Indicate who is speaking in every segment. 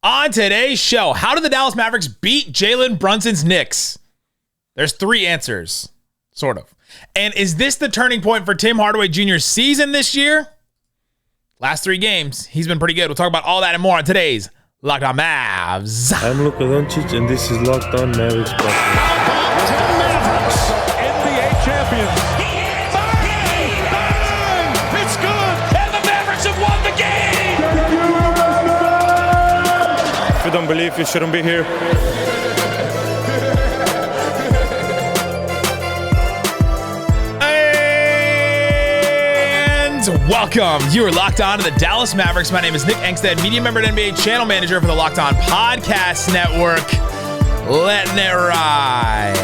Speaker 1: On today's show, how did the Dallas Mavericks beat Jalen Brunson's Knicks? There's 3 answers, sort of. And is this the turning point for Tim Hardaway Jr.'s season this year? Last 3 games, he's been pretty good. We'll talk about all that and more on today's Locked On Mavs.
Speaker 2: I'm Luka Doncic, and this is Locked On Mavericks.
Speaker 3: Mavericks, NBA champions. Bang! It's good, and the Mavericks have won the game.
Speaker 2: If you don't believe, you shouldn't be here.
Speaker 1: Welcome. You are locked on to the Dallas Mavericks. My name is Nick Angstadt, media member and NBA channel manager for the Locked On Podcast Network. Letting it ride.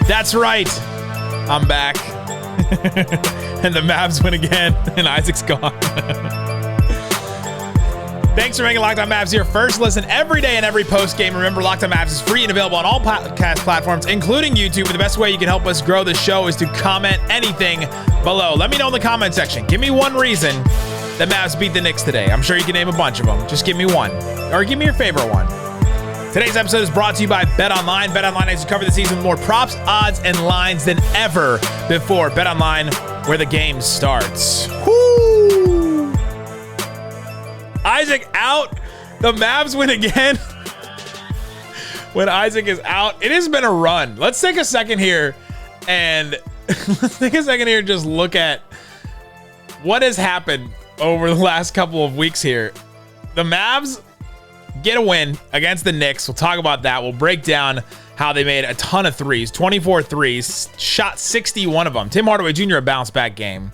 Speaker 1: That's right. I'm back. And the Mavs win again, and Isaac's gone. Thanks for making Locked On Mavs your first listen every day and every post game. Remember, Locked On Mavs is free and available on all podcast platforms, including YouTube. But the best way you can help us grow the show is to comment anything below. Let me know in the comment section. Give me one reason the Mavs beat the Knicks today. I'm sure you can name a bunch of them. Just give me one. Or give me your favorite one. Today's episode is brought to you by BetOnline. BetOnline has covered the season with more props, odds, and lines than ever before. BetOnline, where the game starts. Woo! Isaac out. The Mavs win again. When Isaac is out, it has been a run. Let's take a second here and just look at what has happened over the last couple of weeks here. The Mavs get a win against the Knicks. We'll talk about that. We'll break down how they made a ton of threes, 24 threes, shot 61 of them. Tim Hardaway Jr. a bounce back game.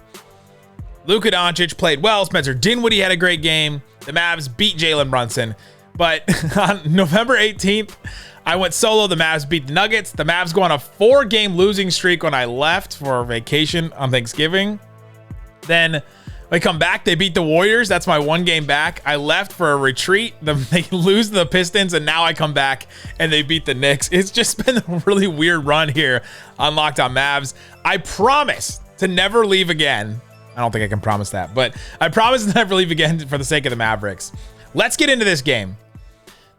Speaker 1: Luka Doncic played well. Spencer Dinwiddie had a great game. The Mavs beat Jalen Brunson. But on November 18th, I went solo. The Mavs beat the Nuggets. The Mavs go on a 4-game losing streak when I left for vacation on Thanksgiving. Then they come back. They beat the Warriors. That's my 1 game back. I left for a retreat. They lose the Pistons, and now I come back, and they beat the Knicks. It's just been a really weird run here on Locked On Mavs. I promise to never leave again. I don't think I can promise that, but I promise to never leave again for the sake of the Mavericks. Let's get into this game.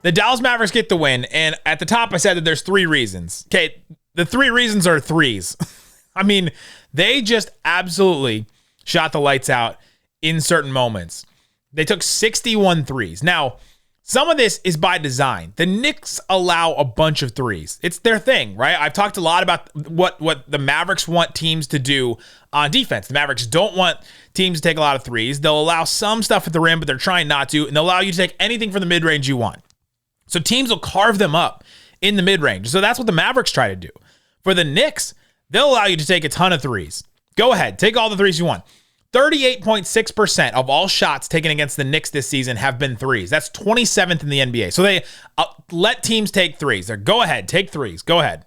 Speaker 1: The Dallas Mavericks get the win, and at the top I said that there's 3 reasons. Okay, the 3 reasons are threes. I mean, they just absolutely shot the lights out in certain moments. They took 61 threes. Now, some of this is by design. The Knicks allow a bunch of threes. It's their thing, right? I've talked a lot about what the Mavericks want teams to do on defense. The Mavericks don't want teams to take a lot of threes. They'll allow some stuff at the rim, but they're trying not to, and they'll allow you to take anything from the mid-range you want. So teams will carve them up in the mid-range. So that's what the Mavericks try to do. For the Knicks, they'll allow you to take a ton of threes. Go ahead, take all the threes you want. 38.6% of all shots taken against the Knicks this season have been threes. That's 27th in the NBA. So they let teams take threes. They're go ahead, take threes. Go ahead.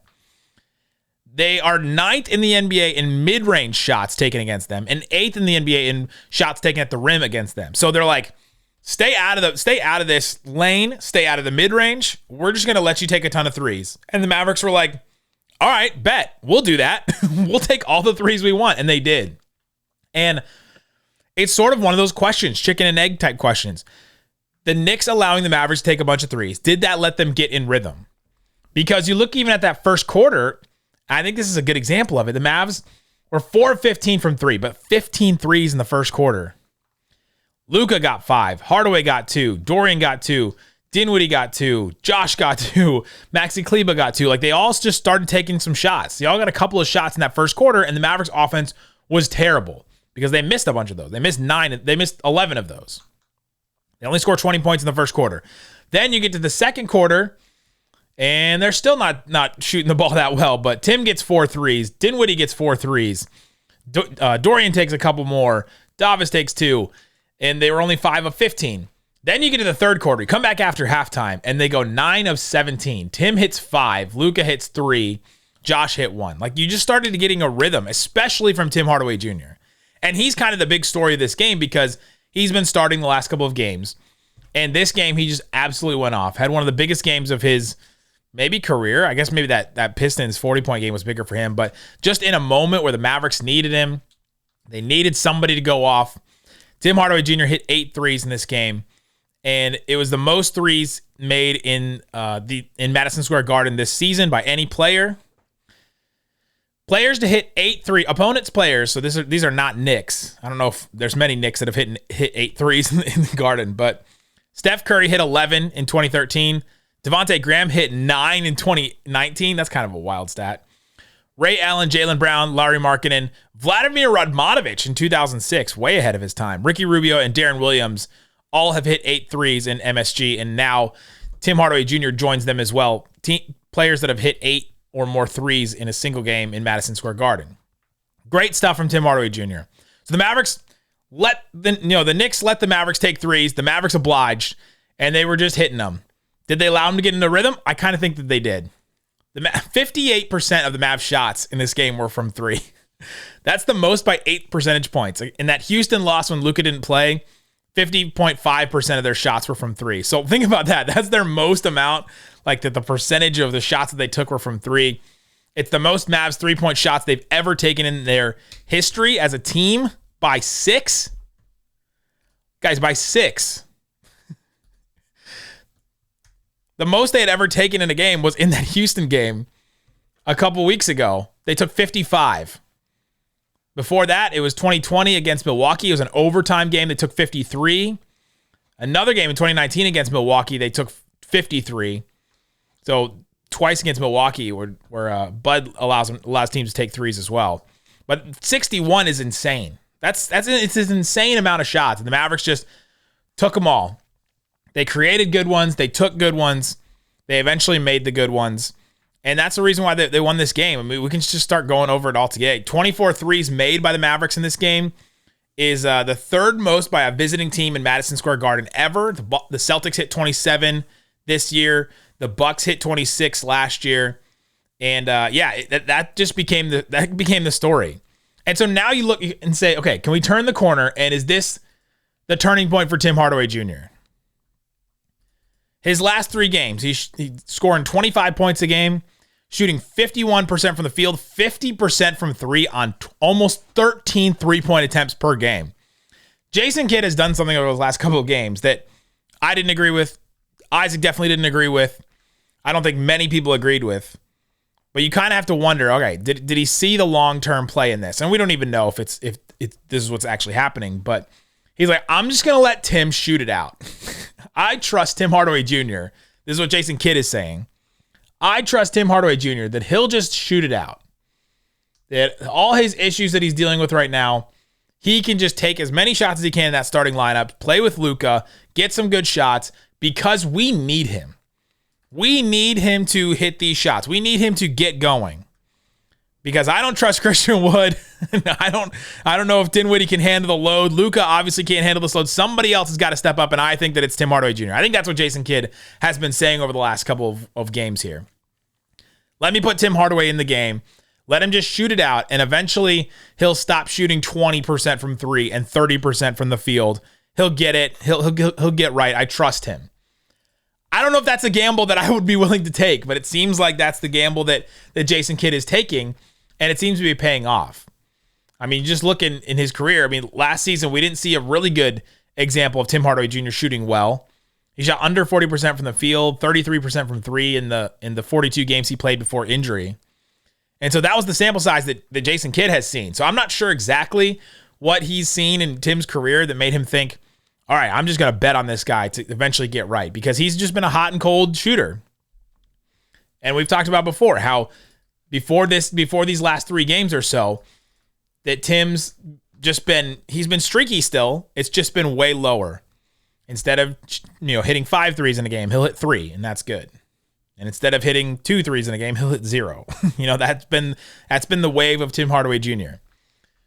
Speaker 1: They are 9th in the NBA in mid-range shots taken against them, and 8th in the NBA in shots taken at the rim against them. So they're like, stay out of this lane, stay out of the mid-range. We're just gonna let you take a ton of threes. And the Mavericks were like, all right, bet. We'll do that. We'll take all the threes we want. And they did. And it's sort of one of those questions, chicken and egg type questions. The Knicks allowing the Mavericks to take a bunch of threes, did that let them get in rhythm? Because you look even at that first quarter, I think this is a good example of it. The Mavs were 4 of 15 from 3, but 15 threes in the first quarter. Luka got 5, Hardaway got 2, Dorian got 2, Dinwiddie got 2, Josh got 2, Maxi Kleber got 2. Like, they all just started taking some shots. They all got a couple of shots in that first quarter, and the Mavericks offense was terrible because they missed a bunch of those. They missed 11 of those. They only scored 20 points in the first quarter. Then you get to the second quarter, and they're still not shooting the ball that well, but Tim gets 4 threes. Dinwiddie gets 4 threes. Dorian takes a couple more. Davis takes 2, and they were only 5 of 15. Then you get to the third quarter. You come back after halftime, and they go 9 of 17. Tim hits 5. Luka hits 3. Josh hit 1. Like, you just started getting a rhythm, especially from Tim Hardaway Jr. And he's kind of the big story of this game because he's been starting the last couple of games. And this game, he just absolutely went off. Had one of the biggest games of his maybe career. I guess maybe that Pistons 40-point game was bigger for him. But just in a moment where the Mavericks needed him, they needed somebody to go off. Tim Hardaway Jr. hit 8 threes in this game, and it was the most threes made in Madison Square Garden this season by any player. Players to hit 8 threes, opponents' players, so these are not Knicks. I don't know if there's many Knicks that have hit 8 threes in the Garden, but Steph Curry hit 11 in 2013. Devontae Graham hit 9 in 2019. That's kind of a wild stat. Ray Allen, Jalen Brown, Larry Markkinen, Vladimir Radmanovic in 2006, way ahead of his time. Ricky Rubio and Darren Williams all have hit 8 threes in MSG, and now Tim Hardaway Jr. joins them as well. Players that have hit 8 or more threes in a single game in Madison Square Garden. Great stuff from Tim Hardaway Jr. So the Mavericks the Knicks let the Mavericks take threes. The Mavericks obliged, and they were just hitting them. Did they allow them to get into rhythm? I kind of think that they did. 58% of the Mavs shots in this game were from 3. That's the most by 8 percentage points. In that Houston loss when Luka didn't play, 50.5% of their shots were from 3. So think about that. That's their most amount, like that the percentage of the shots that they took were from 3. It's the most Mavs 3-point shots they've ever taken in their history as a team by 6. Guys, by 6. The most they had ever taken in a game was in that Houston game a couple weeks ago. They took 55. Before that, it was 2020 against Milwaukee. It was an overtime game. They took 53. Another game in 2019 against Milwaukee, they took 53. So twice against Milwaukee where Bud allows teams to take threes as well. But 61 is insane. It's an insane amount of shots. And the Mavericks just took them all. They created good ones. They took good ones. They eventually made the good ones. And that's the reason why they won this game. I mean, we can just start going over it all together. 24 threes made by the Mavericks in this game is the third most by a visiting team in Madison Square Garden ever. The Celtics hit 27 this year. The Bucks hit 26 last year. And that just became the story. And so now you look and say, okay, can we turn the corner? And is this the turning point for Tim Hardaway Jr.? His last 3 games, he's scoring 25 points a game, shooting 51% from the field, 50% from 3 on almost 13 3-point attempts per game. Jason Kidd has done something over those last couple of games that I didn't agree with. Isaac definitely didn't agree with. I don't think many people agreed with. But you kind of have to wonder, okay, did he see the long-term play in this? And we don't even know if this is what's actually happening. But he's like, I'm just going to let Tim shoot it out. I trust Tim Hardaway Jr. This is what Jason Kidd is saying. I trust Tim Hardaway Jr. that he'll just shoot it out. That all his issues that he's dealing with right now, he can just take as many shots as he can in that starting lineup, play with Luka, get some good shots, because we need him. We need him to hit these shots. We need him to get going. Because I don't trust Christian Wood. I don't know if Dinwiddie can handle the load. Luka obviously can't handle this load. Somebody else has got to step up, and I think that it's Tim Hardaway Jr. I think that's what Jason Kidd has been saying over the last couple of games here. Let me put Tim Hardaway in the game. Let him just shoot it out, and eventually he'll stop shooting 20% from 3 and 30% from the field. He'll get it. He'll get right. I trust him. I don't know if that's a gamble that I would be willing to take, but it seems like that's the gamble that Jason Kidd is taking, and it seems to be paying off. I mean, just look in his career. I mean, last season, we didn't see a really good example of Tim Hardaway Jr. shooting well. He shot under 40% from the field, 33% from 3 in the 42 games he played before injury. And so that was the sample size that Jason Kidd has seen. So I'm not sure exactly what he's seen in Tim's career that made him think, all right, I'm just going to bet on this guy to eventually get right, because he's just been a hot and cold shooter. And we've talked about before how before these last 3 games or so, that Tim's he's been streaky still. It's just been way lower. Instead of hitting 5 threes in a game, he'll hit 3, and that's good. And instead of hitting 2 threes in a game, he'll hit 0. That's been the wave of Tim Hardaway Jr.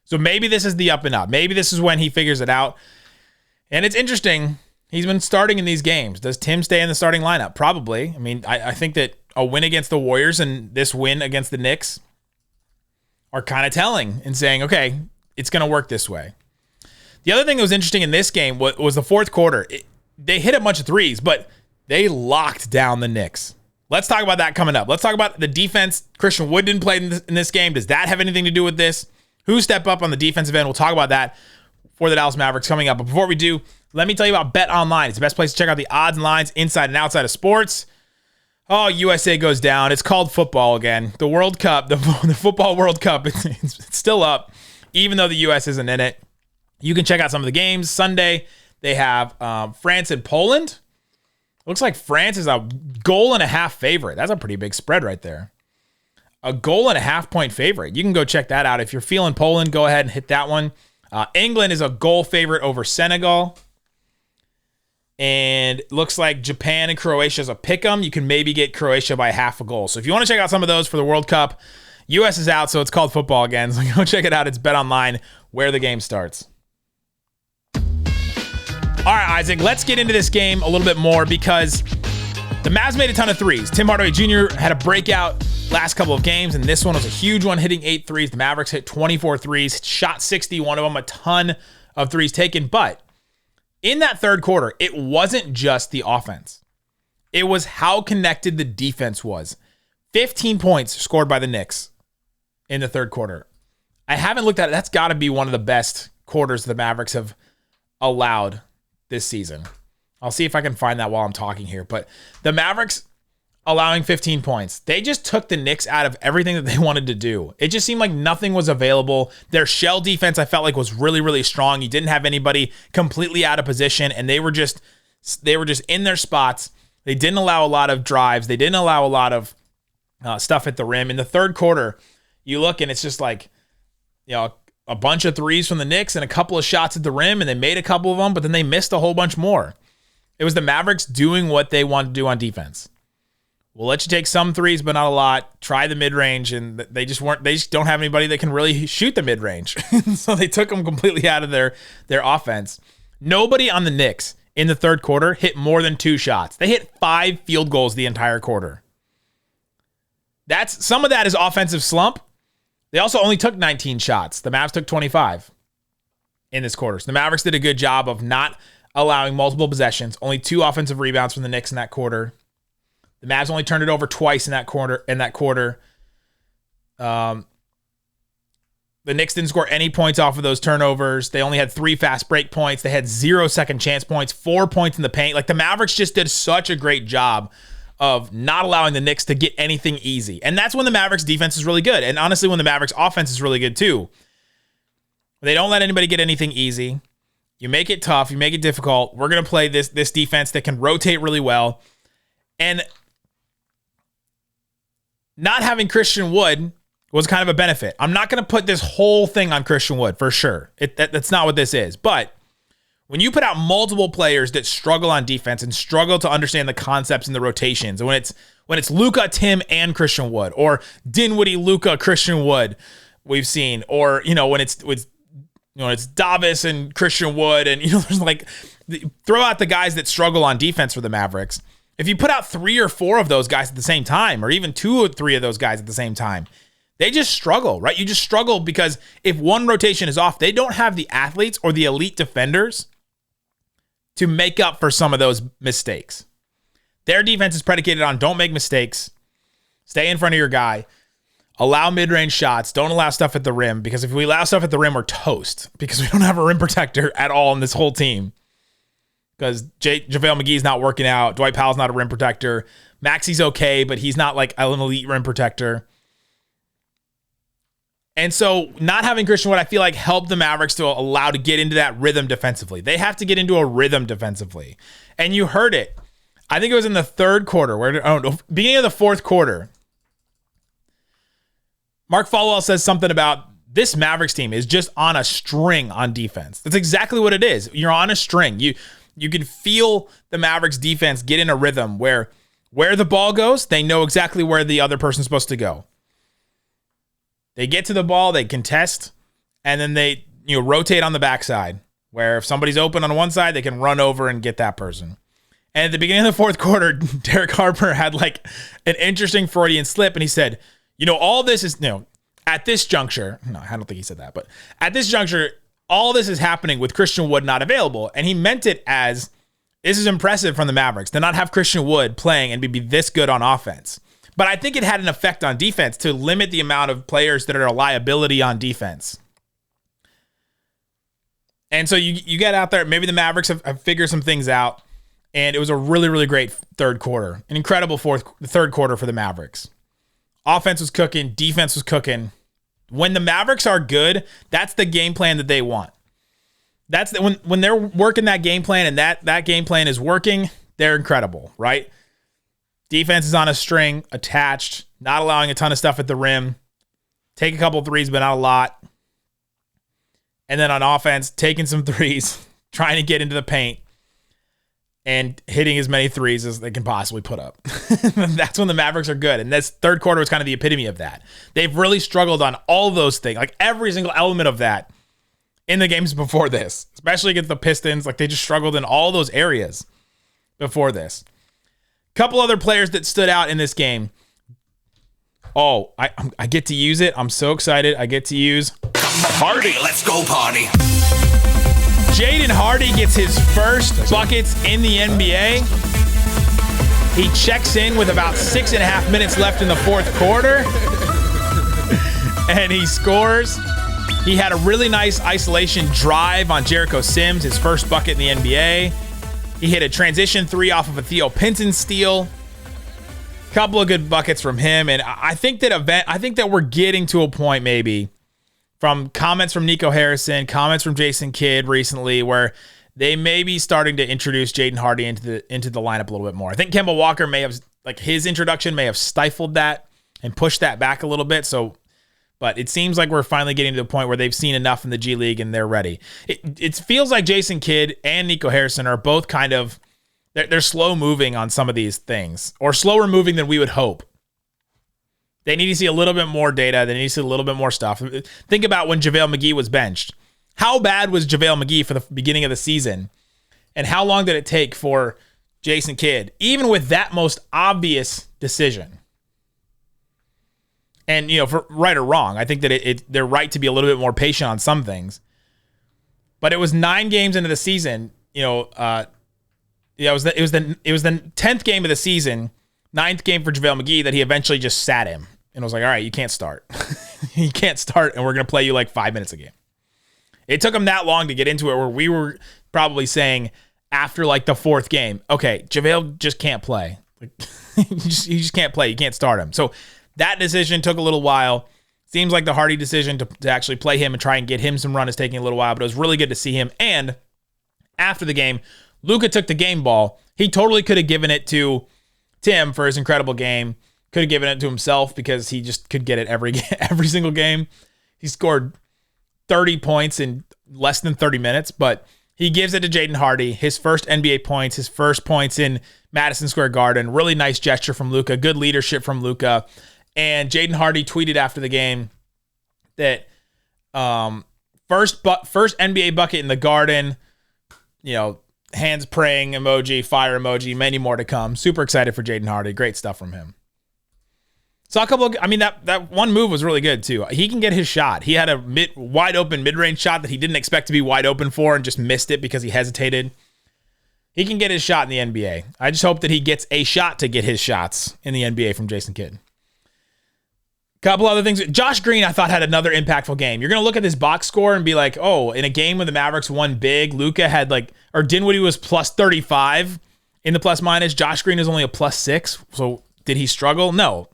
Speaker 1: So maybe this is the up and up. Maybe this is when he figures it out. And it's interesting. He's been starting in these games. Does Tim stay in the starting lineup? Probably. I mean, I think that a win against the Warriors and this win against the Knicks are kind of telling and saying, okay, it's going to work this way. The other thing that was interesting in this game was the fourth quarter. They hit a bunch of threes, but they locked down the Knicks. Let's talk about that coming up. Let's talk about the defense. Christian Wood didn't play in this game. Does that have anything to do with this? Who stepped up on the defensive end? We'll talk about that for the Dallas Mavericks coming up. But before we do, let me tell you about BetOnline. It's the best place to check out the odds and lines inside and outside of sports. Oh, USA goes down. It's called football again. The World Cup, the Football World Cup, it's still up, even though the U.S. isn't in it. You can check out some of the games. Sunday, they have France and Poland. Looks like France is a 1.5 favorite. That's a pretty big spread right there. A 1.5 point favorite. You can go check that out. If you're feeling Poland, go ahead and hit that one. England is a goal favorite over Senegal. And it looks like Japan and Croatia is a pick 'em. You can maybe get Croatia by half a goal. So if you want to check out some of those for the World Cup, U.S. is out, so it's called football again. So go check it out. It's BetOnline, where the game starts. All right, Isaac, let's get into this game a little bit more because the Mavs made a ton of threes. Tim Hardaway Jr. had a breakout last couple of games, and this one was a huge one, hitting 8 threes. The Mavericks hit 24 threes, shot 61 of them, a ton of threes taken, but in that third quarter, it wasn't just the offense. It was how connected the defense was. 15 points scored by the Knicks in the third quarter. I haven't looked at it. That's got to be one of the best quarters the Mavericks have allowed this season. I'll see if I can find that while I'm talking here. But the Mavericks allowing 15 points. They just took the Knicks out of everything that they wanted to do. It just seemed like nothing was available. Their shell defense, I felt like, was really, really strong. You didn't have anybody completely out of position, and they were just in their spots. They didn't allow a lot of drives. They didn't allow a lot of stuff at the rim. In the third quarter, you look, and it's just like, a bunch of threes from the Knicks and a couple of shots at the rim, and they made a couple of them, but then they missed a whole bunch more. It was the Mavericks doing what they wanted to do on defense. We'll let you take some threes, but not a lot. Try the mid-range, and they just don't have anybody that can really shoot the mid-range. So they took them completely out of their offense. Nobody on the Knicks in the third quarter hit more than 2 shots. They hit 5 field goals the entire quarter. Some of that is offensive slump. They also only took 19 shots. The Mavs took 25 in this quarter. So the Mavericks did a good job of not allowing multiple possessions. Only 2 offensive rebounds from the Knicks in that quarter. The Mavs only turned it over twice in that quarter. The Knicks didn't score any points off of those turnovers. They only had 3 fast break points. They had 0 second chance points, 4 points in the paint. Like, the Mavericks just did such a great job of not allowing the Knicks to get anything easy. And that's when the Mavericks defense is really good. And honestly, when the Mavericks offense is really good too. They don't let anybody get anything easy. You make it tough. You make it difficult. We're going to play this defense that can rotate really well. And not having Christian Wood was kind of a benefit. I'm not going to put this whole thing on Christian Wood for sure. That's not what this is. But when you put out multiple players that struggle on defense and struggle to understand the concepts and the rotations, and when it's Luka, Tim, and Christian Wood, or Dinwiddie, Luka, Christian Wood, we've seen, or when it's Davis and Christian Wood, and there's like, throw out the guys that struggle on defense for the Mavericks. If you put out 3 or 4 of those guys at the same time, or even 2 or 3 of those guys at the same time, they just struggle, right? You just struggle because if one rotation is off, they don't have the athletes or the elite defenders to make up for some of those mistakes. Their defense is predicated on don't make mistakes, stay in front of your guy, allow mid-range shots, don't allow stuff at the rim, because if we allow stuff at the rim, we're toast because we don't have a rim protector at all in this whole team. Because JaVale McGee's not working out. Dwight Powell's not a rim protector. Maxi's okay, but he's not like an elite rim protector. And so not having Christian Wood, I feel like, helped the Mavericks to allow to get into that rhythm defensively. They have to get into a rhythm defensively. And you heard it. I think it was in the third quarter, beginning of the fourth quarter. Mark Folwell says something about this Mavericks team is just on a string on defense. That's exactly what it is. You're on a string. You can feel the Mavericks defense get in a rhythm where the ball goes, they know exactly where the other person's supposed to go. They get to the ball, they contest, and then they rotate on the backside, where if somebody's open on one side, they can run over and get that person. And at the beginning of the fourth quarter, Derek Harper had like an interesting Freudian slip, and he said, all this is, at this juncture, no, I don't think he said that, but at this juncture, all this is happening with Christian Wood not available. And he meant it as, this is impressive from the Mavericks to not have Christian Wood playing and be this good on offense. But I think it had an effect on defense to limit the amount of players that are a liability on defense. And so you get out there. Maybe the Mavericks have figured some things out. And it was a really, really great third quarter. An incredible third quarter for the Mavericks. Offense was cooking. Defense was cooking. When the Mavericks are good, that's the game plan that they want. That's when they're working that game plan and that game plan is working, they're incredible, right? Defense is on a string, attached, not allowing a ton of stuff at the rim. Take a couple threes, but not a lot. And then on offense, taking some threes, trying to get into the paint, and hitting as many threes as they can possibly put up. That's when the Mavericks are good. And this third quarter was kind of the epitome of that. They've really struggled on all those things, like every single element of that in the games before this, especially against the Pistons. Like they just struggled in all those areas before this. Couple other players that stood out in this game. Oh, I get to use it. I'm so excited. I get to use
Speaker 3: Hardy. Let's go party.
Speaker 1: Jaden Hardy gets his first buckets in the NBA. He checks in with about 6.5 minutes left in the fourth quarter. And he scores. He had a really nice isolation drive on Jericho Sims, his first bucket in the NBA. He hit a transition three off of a Theo Pinson steal. Couple of good buckets from him. And I think that we're getting to a point maybe from comments from Nico Harrison, comments from Jason Kidd recently, where they may be starting to introduce Jaden Hardy into the lineup a little bit more. I think Kemba Walker may have, like his introduction may have stifled that and pushed that back a little bit. So, but it seems like we're finally getting to the point where they've seen enough in the G League and they're ready. It feels like Jason Kidd and Nico Harrison are both kind of, they're slow moving on some of these things, or slower moving than we would hope. They need to see a little bit more data. They need to see a little bit more stuff. Think about when JaVale McGee was benched. How bad was JaVale McGee for the beginning of the season? And how long did it take for Jason Kidd, even with that most obvious decision? And, you know, for right or wrong, I think that they're right to be a little bit more patient on some things. But it was 9 games into the season, it was the 10th game of the season, 9th game for JaVale McGee, that he eventually just sat him and was like, all right, you can't start. You can't start, and we're going to play you like 5 minutes a game. It took him that long to get into it, where we were probably saying after like the 4th game, okay, JaVale just can't play. Like, you just can't play. You can't start him. So that decision took a little while. Seems like the Hardy decision to actually play him and try and get him some run is taking a little while, but it was really good to see him. And after the game, Luka took the game ball. He totally could have given it to Tim for his incredible game. Could have given it to himself because he just could get it every single game. He scored 30 points in less than 30 minutes, but he gives it to Jaden Hardy, his first NBA points, his first points in Madison Square Garden. Really nice gesture from Luka, good leadership from Luka. And Jaden Hardy tweeted after the game that first NBA bucket in the Garden, hands praying emoji, fire emoji, many more to come. Super excited for Jaden Hardy. Great stuff from him. So that one move was really good too. He can get his shot. He had a wide open mid-range shot that he didn't expect to be wide open for and just missed it because he hesitated. He can get his shot in the NBA. I just hope that he gets a shot to get his shots in the NBA from Jason Kidd. Couple other things. Josh Green, I thought, had another impactful game. You're going to look at this box score and be like, oh, in a game where the Mavericks won big, Luka had Dinwiddie was plus 35 in the plus minus. Josh Green is only a plus 6. So did he struggle? No.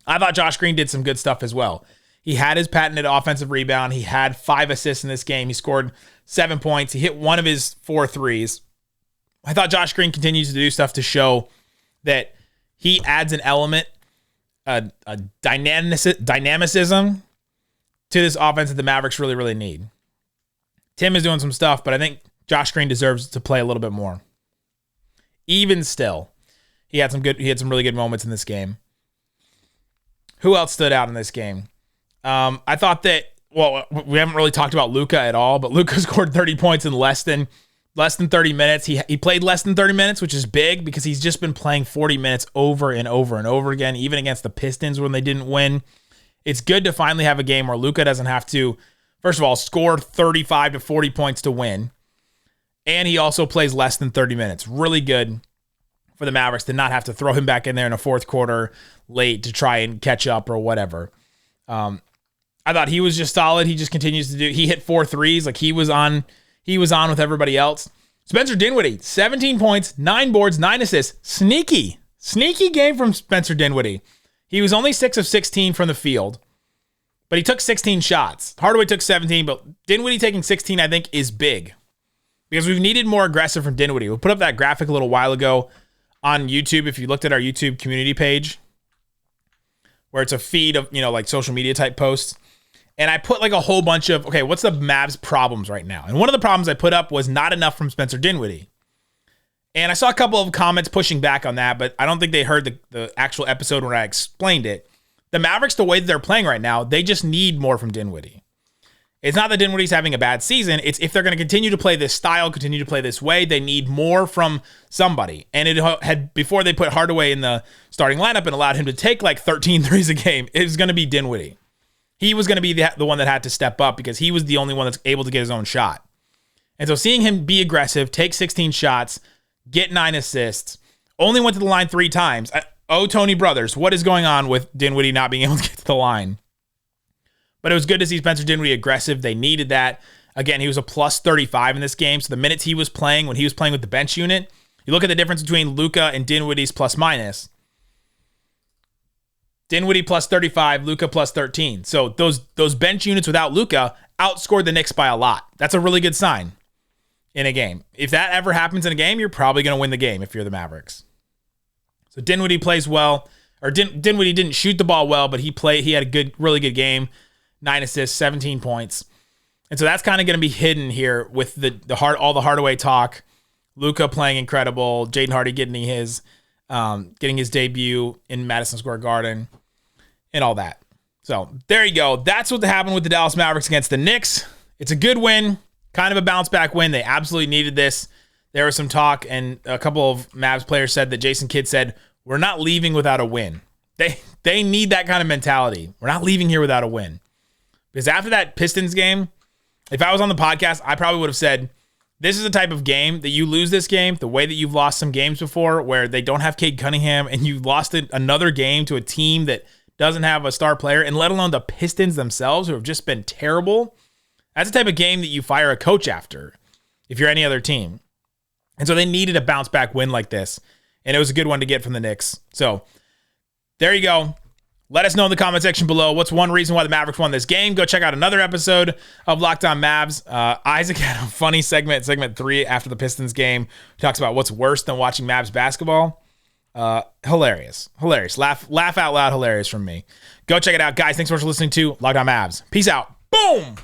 Speaker 1: I thought Josh Green did some good stuff as well. He had his patented offensive rebound. He had 5 assists in this game. He scored 7 points. He hit one of his 4 threes. I thought Josh Green continues to do stuff to show that he adds an element, a dynamicism to this offense that the Mavericks really, really need. Tim is doing some stuff, but I think Josh Green deserves to play a little bit more. Even still, he had some really good moments in this game. Who else stood out in this game? I thought that, we haven't really talked about Luka at all, but Luka scored 30 points in less than 30 minutes. He played less than 30 minutes, which is big because he's just been playing 40 minutes over and over and over again, even against the Pistons when they didn't win. It's good to finally have a game where Luka doesn't have to, first of all, score 35 to 40 points to win. And he also plays less than 30 minutes. Really good for the Mavericks to not have to throw him back in there in a fourth quarter late to try and catch up or whatever. I thought he was just solid. He just continues to he hit 4 threes. Like he was on he was on with everybody else. Spencer Dinwiddie, 17 points, 9 boards, 9 assists. Sneaky game from Spencer Dinwiddie. He was only 6 of 16 from the field, but he took 16 shots. Hardaway took 17, but Dinwiddie taking 16, I think, is big because we've needed more aggressive from Dinwiddie. We put up that graphic a little while ago on YouTube. If you looked at our YouTube community page, where it's a feed of, like social media type posts. And I put like a whole bunch of, okay, what's the Mavs problems right now? And one of the problems I put up was not enough from Spencer Dinwiddie. And I saw a couple of comments pushing back on that, but I don't think they heard the actual episode when I explained it. The Mavericks, the way that they're playing right now, they just need more from Dinwiddie. It's not that Dinwiddie's having a bad season. It's if they're going to continue to play this style, continue to play this way, they need more from somebody. And it had, before they put Hardaway in the starting lineup and allowed him to take like 13 threes a game, it was going to be Dinwiddie. He was going to be the one that had to step up because he was the only one that's able to get his own shot. And so seeing him be aggressive, take 16 shots, get 9 assists, only went to the line 3 times. Tony Brothers, what is going on with Dinwiddie not being able to get to the line? But it was good to see Spencer Dinwiddie aggressive. They needed that. Again, he was a plus 35 in this game. So the minutes he was playing, when he was playing with the bench unit, you look at the difference between Luka and Dinwiddie's plus minus. Dinwiddie plus 35, Luka plus 13. So those bench units without Luka outscored the Knicks by a lot. That's a really good sign in a game. If that ever happens in a game, you're probably going to win the game if you're the Mavericks. So Dinwiddie plays well. Or Dinwiddie didn't shoot the ball well, but he had a really good game. 9 assists, 17 points. And so that's kind of going to be hidden here with all the Hardaway talk. Luka playing incredible. Jaden Hardy getting his debut in Madison Square Garden and all that. So there you go. That's what happened with the Dallas Mavericks against the Knicks. It's a good win, kind of a bounce back win. They absolutely needed this. There was some talk, and a couple of Mavs players said that Jason Kidd said, we're not leaving without a win. They need that kind of mentality. We're not leaving here without a win. Because after that Pistons game, if I was on the podcast, I probably would have said, this is the type of game that you lose this game, the way that you've lost some games before where they don't have Cade Cunningham and you lost another game to a team that doesn't have a star player, and let alone the Pistons themselves who have just been terrible. That's the type of game that you fire a coach after if you're any other team. And so they needed a bounce back win like this. And it was a good one to get from the Knicks. So there you go. Let us know in the comment section below what's one reason why the Mavericks won this game. Go check out another episode of Locked On Mavs. Isaac had a funny segment 3 after the Pistons game. He talks about what's worse than watching Mavs basketball. Hilarious. Laugh out loud hilarious from me. Go check it out, guys. Thanks so much for listening to Locked On Mavs. Peace out. Boom!